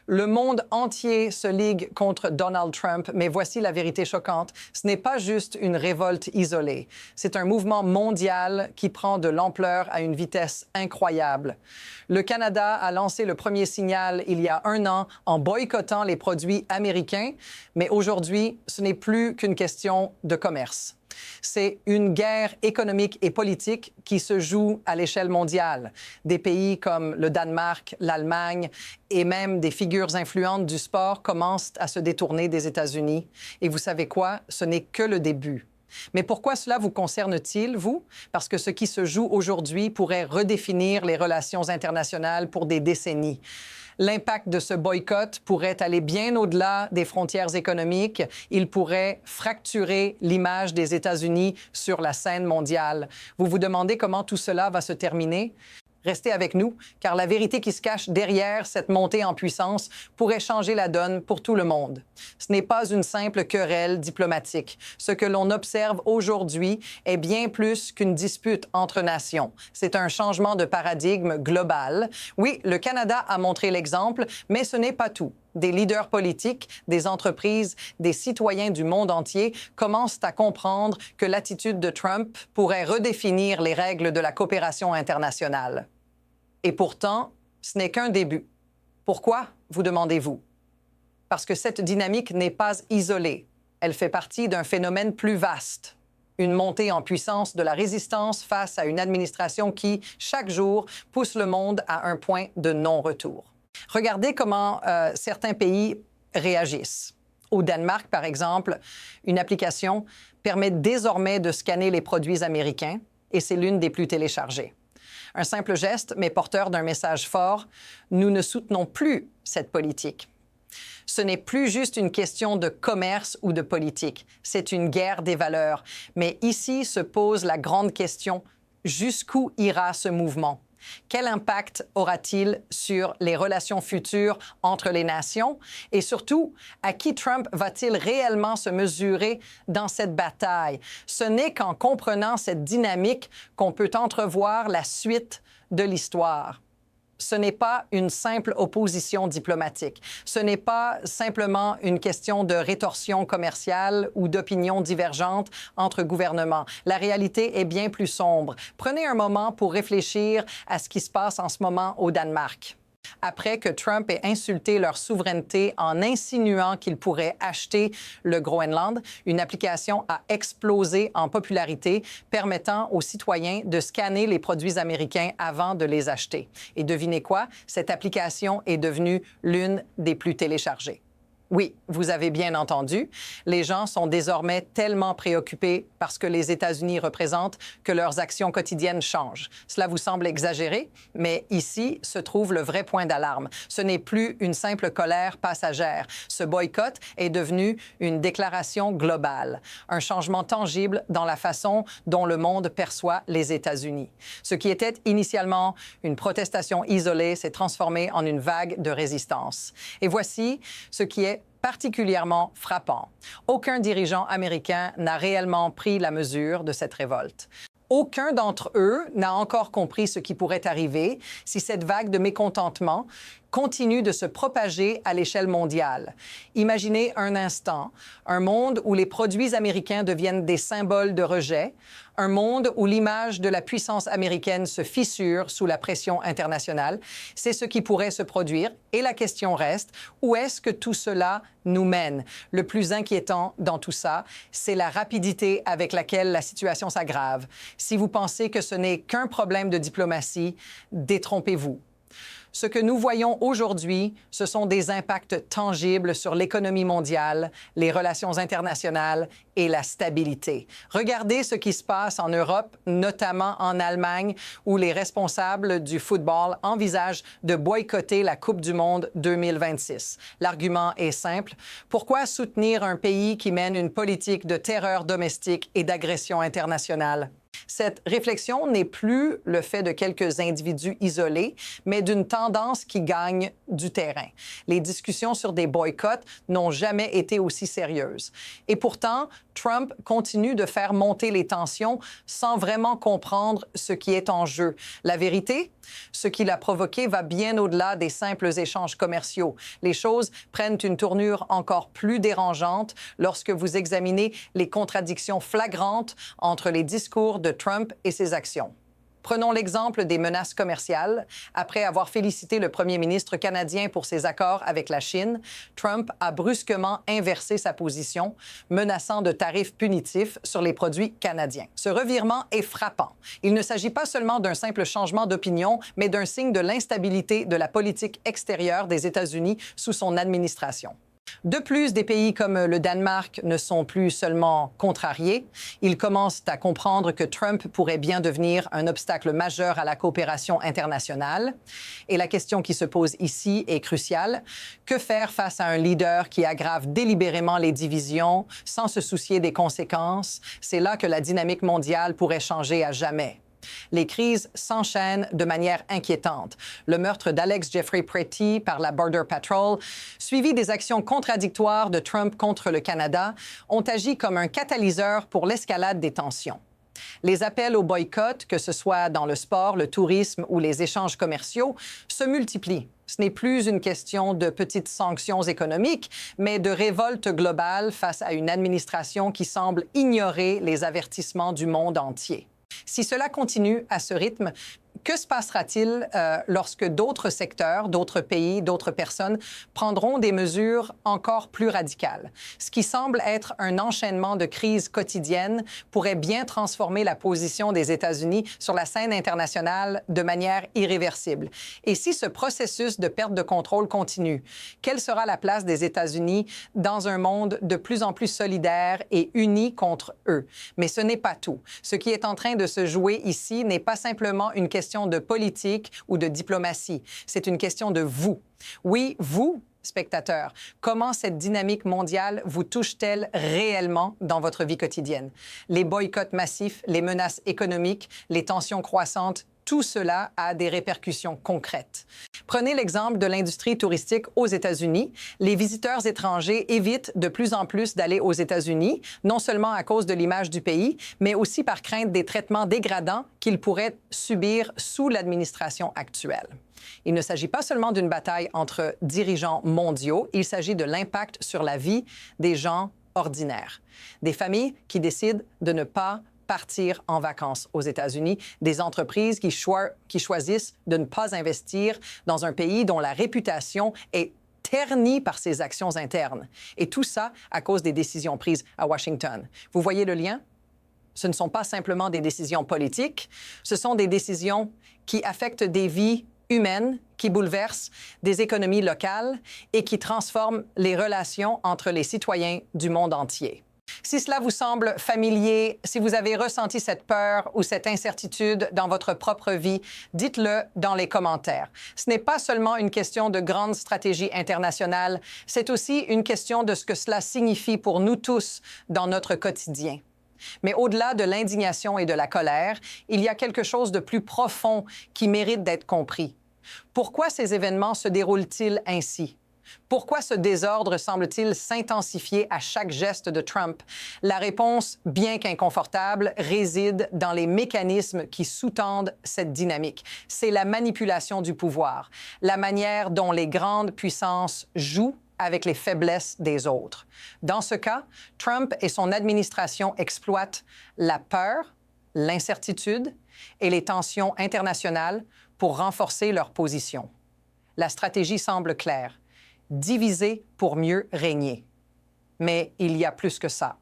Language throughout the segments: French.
Le monde entier se ligue contre Donald Trump, mais voici la vérité choquante. Ce n'est pas juste une révolte isolée. C'est un mouvement mondial qui prend de l'ampleur à une vitesse incroyable. Le Canada a lancé le premier signal il y a 1 an en boycottant les produits américains, mais aujourd'hui, ce n'est plus qu'une question de commerce. C'est une guerre économique et politique qui se joue à l'échelle mondiale. Des pays comme le Danemark, l'Allemagne et même des figures influentes du sport commencent à se détourner des États-Unis. Et vous savez quoi? Ce n'est que le début. Mais pourquoi cela vous concerne-t-il, vous? Parce que ce qui se joue aujourd'hui pourrait redéfinir les relations internationales pour des décennies. L'impact de ce boycott pourrait aller bien au-delà des frontières économiques. Il pourrait fracturer l'image des États-Unis sur la scène mondiale. Vous vous demandez comment tout cela va se terminer? Restez avec nous, car la vérité qui se cache derrière cette montée en puissance pourrait changer la donne pour tout le monde. Ce n'est pas une simple querelle diplomatique. Ce que l'on observe aujourd'hui est bien plus qu'une dispute entre nations. C'est un changement de paradigme global. Oui, le Canada a montré l'exemple, mais ce n'est pas tout. Des leaders politiques, des entreprises, des citoyens du monde entier commencent à comprendre que l'attitude de Trump pourrait redéfinir les règles de la coopération internationale. Et pourtant, ce n'est qu'un début. Pourquoi, vous demandez-vous? Parce que cette dynamique n'est pas isolée. Elle fait partie d'un phénomène plus vaste. Une montée en puissance de la résistance face à une administration qui, chaque jour, pousse le monde à un point de non-retour. Regardez comment certains pays réagissent. Au Danemark, par exemple, une application permet désormais de scanner les produits américains et c'est l'une des plus téléchargées. Un simple geste, mais porteur d'un message fort, nous ne soutenons plus cette politique. Ce n'est plus juste une question de commerce ou de politique, c'est une guerre des valeurs. Mais ici se pose la grande question, jusqu'où ira ce mouvement? Quel impact aura-t-il sur les relations futures entre les nations? Et surtout, à qui Trump va-t-il réellement se mesurer dans cette bataille? Ce n'est qu'en comprenant cette dynamique qu'on peut entrevoir la suite de l'histoire. Ce n'est pas une simple opposition diplomatique. Ce n'est pas simplement une question de rétorsion commerciale ou d'opinions divergentes entre gouvernements. La réalité est bien plus sombre. Prenez un moment pour réfléchir à ce qui se passe en ce moment au Danemark. Après que Trump ait insulté leur souveraineté en insinuant qu'il pourrait acheter le Groenland, une application a explosé en popularité, permettant aux citoyens de scanner les produits américains avant de les acheter. Et devinez quoi? Cette application est devenue l'une des plus téléchargées. Oui, vous avez bien entendu. Les gens sont désormais tellement préoccupés par ce que les États-Unis représentent que leurs actions quotidiennes changent. Cela vous semble exagéré, mais ici se trouve le vrai point d'alarme. Ce n'est plus une simple colère passagère. Ce boycott est devenu une déclaration globale, un changement tangible dans la façon dont le monde perçoit les États-Unis. Ce qui était initialement une protestation isolée s'est transformé en une vague de résistance. Et voici ce qui est particulièrement frappant. Aucun dirigeant américain n'a réellement pris la mesure de cette révolte. Aucun d'entre eux n'a encore compris ce qui pourrait arriver si cette vague de mécontentement continue de se propager à l'échelle mondiale. Imaginez un instant un monde où les produits américains deviennent des symboles de rejet, un monde où l'image de la puissance américaine se fissure sous la pression internationale. C'est ce qui pourrait se produire et la question reste, où est-ce que tout cela nous mène? Le plus inquiétant dans tout ça, c'est la rapidité avec laquelle la situation s'aggrave. Si vous pensez que ce n'est qu'un problème de diplomatie, détrompez-vous. Ce que nous voyons aujourd'hui, ce sont des impacts tangibles sur l'économie mondiale, les relations internationales et la stabilité. Regardez ce qui se passe en Europe, notamment en Allemagne, où les responsables du football envisagent de boycotter la Coupe du Monde 2026. L'argument est simple. Pourquoi soutenir un pays qui mène une politique de terreur domestique et d'agression internationale? Cette réflexion n'est plus le fait de quelques individus isolés, mais d'une tendance qui gagne du terrain. Les discussions sur des boycotts n'ont jamais été aussi sérieuses. Et pourtant, Trump continue de faire monter les tensions sans vraiment comprendre ce qui est en jeu. La vérité, ce qui l'a provoqué va bien au-delà des simples échanges commerciaux. Les choses prennent une tournure encore plus dérangeante lorsque vous examinez les contradictions flagrantes entre les discours de Trump et ses actions. Prenons l'exemple des menaces commerciales. Après avoir félicité le premier ministre canadien pour ses accords avec la Chine, Trump a brusquement inversé sa position, menaçant de tarifs punitifs sur les produits canadiens. Ce revirement est frappant. Il ne s'agit pas seulement d'un simple changement d'opinion, mais d'un signe de l'instabilité de la politique extérieure des États-Unis sous son administration. De plus, des pays comme le Danemark ne sont plus seulement contrariés, ils commencent à comprendre que Trump pourrait bien devenir un obstacle majeur à la coopération internationale. Et la question qui se pose ici est cruciale. Que faire face à un leader qui aggrave délibérément les divisions sans se soucier des conséquences? C'est là que la dynamique mondiale pourrait changer à jamais. Les crises s'enchaînent de manière inquiétante. Le meurtre d'Alex Jeffrey Pretty par la Border Patrol, suivi des actions contradictoires de Trump contre le Canada, ont agi comme un catalyseur pour l'escalade des tensions. Les appels au boycott, que ce soit dans le sport, le tourisme ou les échanges commerciaux, se multiplient. Ce n'est plus une question de petites sanctions économiques, mais de révolte globale face à une administration qui semble ignorer les avertissements du monde entier. Si cela continue à ce rythme, que se passera-t-il lorsque d'autres secteurs, d'autres pays, d'autres personnes prendront des mesures encore plus radicales? Ce qui semble être un enchaînement de crises quotidiennes pourrait bien transformer la position des États-Unis sur la scène internationale de manière irréversible. Et si ce processus de perte de contrôle continue, quelle sera la place des États-Unis dans un monde de plus en plus solidaire et uni contre eux? Mais ce n'est pas tout. Ce qui est en train de se jouer ici n'est pas simplement une question de politique ou de diplomatie. C'est une question de vous. Oui, vous, spectateurs, comment cette dynamique mondiale vous touche-t-elle réellement dans votre vie quotidienne? Les boycotts massifs, les menaces économiques, les tensions croissantes, tout cela a des répercussions concrètes. Prenez l'exemple de l'industrie touristique aux États-Unis. Les visiteurs étrangers évitent de plus en plus d'aller aux États-Unis, non seulement à cause de l'image du pays, mais aussi par crainte des traitements dégradants qu'ils pourraient subir sous l'administration actuelle. Il ne s'agit pas seulement d'une bataille entre dirigeants mondiaux, il s'agit de l'impact sur la vie des gens ordinaires. Des familles qui décident de ne pas partir en vacances aux États-Unis, des entreprises qui choisissent de ne pas investir dans un pays dont la réputation est ternie par ses actions internes. Et tout ça à cause des décisions prises à Washington. Vous voyez le lien? Ce ne sont pas simplement des décisions politiques, ce sont des décisions qui affectent des vies humaines, qui bouleversent des économies locales et qui transforment les relations entre les citoyens du monde entier. Si cela vous semble familier, si vous avez ressenti cette peur ou cette incertitude dans votre propre vie, dites-le dans les commentaires. Ce n'est pas seulement une question de grande stratégie internationale, c'est aussi une question de ce que cela signifie pour nous tous dans notre quotidien. Mais au-delà de l'indignation et de la colère, il y a quelque chose de plus profond qui mérite d'être compris. Pourquoi ces événements se déroulent-ils ainsi? Pourquoi ce désordre semble-t-il s'intensifier à chaque geste de Trump? La réponse, bien qu'inconfortable, réside dans les mécanismes qui sous-tendent cette dynamique. C'est la manipulation du pouvoir, la manière dont les grandes puissances jouent avec les faiblesses des autres. Dans ce cas, Trump et son administration exploitent la peur, l'incertitude et les tensions internationales pour renforcer leur position. La stratégie semble claire. Diviser pour mieux régner. Mais il y a plus que ça.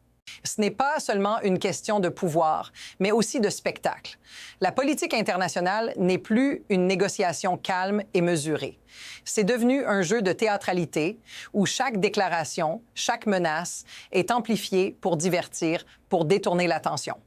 Ce n'est pas seulement une question de pouvoir, mais aussi de spectacle. La politique internationale n'est plus une négociation calme et mesurée. C'est devenu un jeu de théâtralité où chaque déclaration, chaque menace est amplifiée pour divertir, pour détourner l'attention.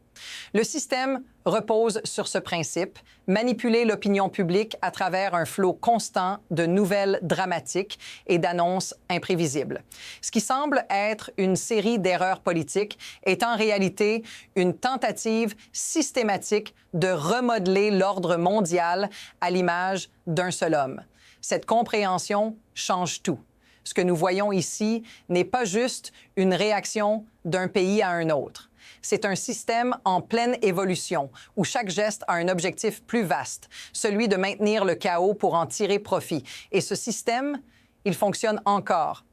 Le système repose sur ce principe, manipuler l'opinion publique à travers un flot constant de nouvelles dramatiques et d'annonces imprévisibles. Ce qui semble être une série d'erreurs politiques est en réalité une tentative systématique de remodeler l'ordre mondial à l'image d'un seul homme. Cette compréhension change tout. Ce que nous voyons ici n'est pas juste une réaction d'un pays à un autre. C'est un système en pleine évolution, où chaque geste a un objectif plus vaste, celui de maintenir le chaos pour en tirer profit. Et ce système, il fonctionne encore,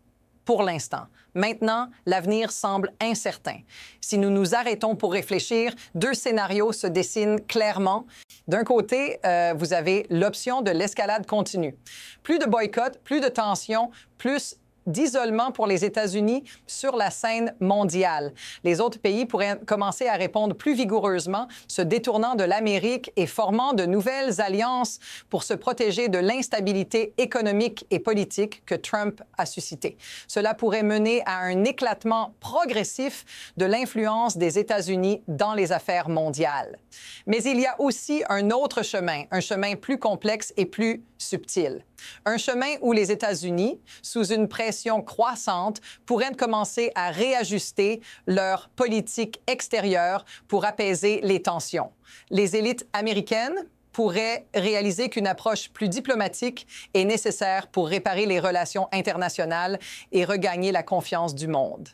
pour l'instant. Maintenant, l'avenir semble incertain. Si nous nous arrêtons pour réfléchir, deux scénarios se dessinent clairement. D'un côté, vous avez l'option de l'escalade continue. Plus de boycott, plus de tensions, plus d'isolement pour les États-Unis sur la scène mondiale. Les autres pays pourraient commencer à répondre plus vigoureusement, se détournant de l'Amérique et formant de nouvelles alliances pour se protéger de l'instabilité économique et politique que Trump a suscitée. Cela pourrait mener à un éclatement progressif de l'influence des États-Unis dans les affaires mondiales. Mais il y a aussi un autre chemin, un chemin plus complexe et plus subtil. Un chemin où les États-Unis, sous une pression croissante, pourraient commencer à réajuster leur politique extérieure pour apaiser les tensions. Les élites américaines pourraient réaliser qu'une approche plus diplomatique est nécessaire pour réparer les relations internationales et regagner la confiance du monde.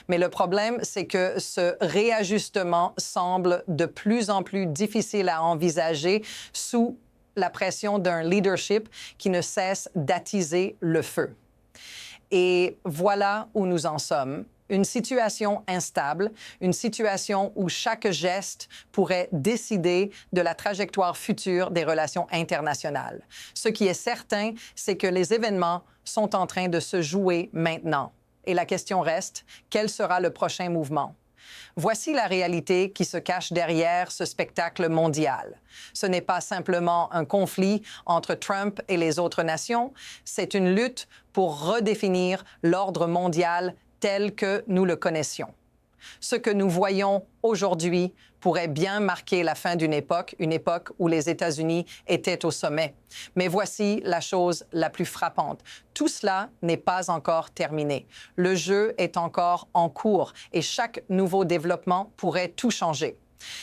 Mais le problème, c'est que ce réajustement semble de plus en plus difficile à envisager sous la pression d'un leadership qui ne cesse d'attiser le feu. Et voilà où nous en sommes. Une situation instable, une situation où chaque geste pourrait décider de la trajectoire future des relations internationales. Ce qui est certain, c'est que les événements sont en train de se jouer maintenant. Et la question reste, quel sera le prochain mouvement? Voici la réalité qui se cache derrière ce spectacle mondial. Ce n'est pas simplement un conflit entre Trump et les autres nations, c'est une lutte pour redéfinir l'ordre mondial tel que nous le connaissions. Ce que nous voyons aujourd'hui pourrait bien marquer la fin d'une époque où les États-Unis étaient au sommet. Mais voici la chose la plus frappante. Tout cela n'est pas encore terminé. Le jeu est encore en cours et chaque nouveau développement pourrait tout changer.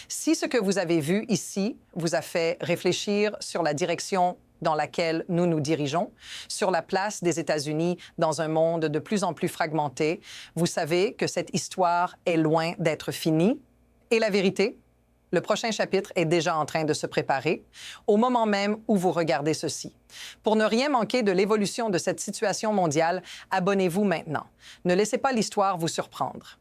Si ce que vous avez vu ici vous a fait réfléchir sur la direction dans laquelle nous nous dirigeons, sur la place des États-Unis dans un monde de plus en plus fragmenté, vous savez que cette histoire est loin d'être finie. Et la vérité, le prochain chapitre est déjà en train de se préparer, au moment même où vous regardez ceci. Pour ne rien manquer de l'évolution de cette situation mondiale, abonnez-vous maintenant. Ne laissez pas l'histoire vous surprendre.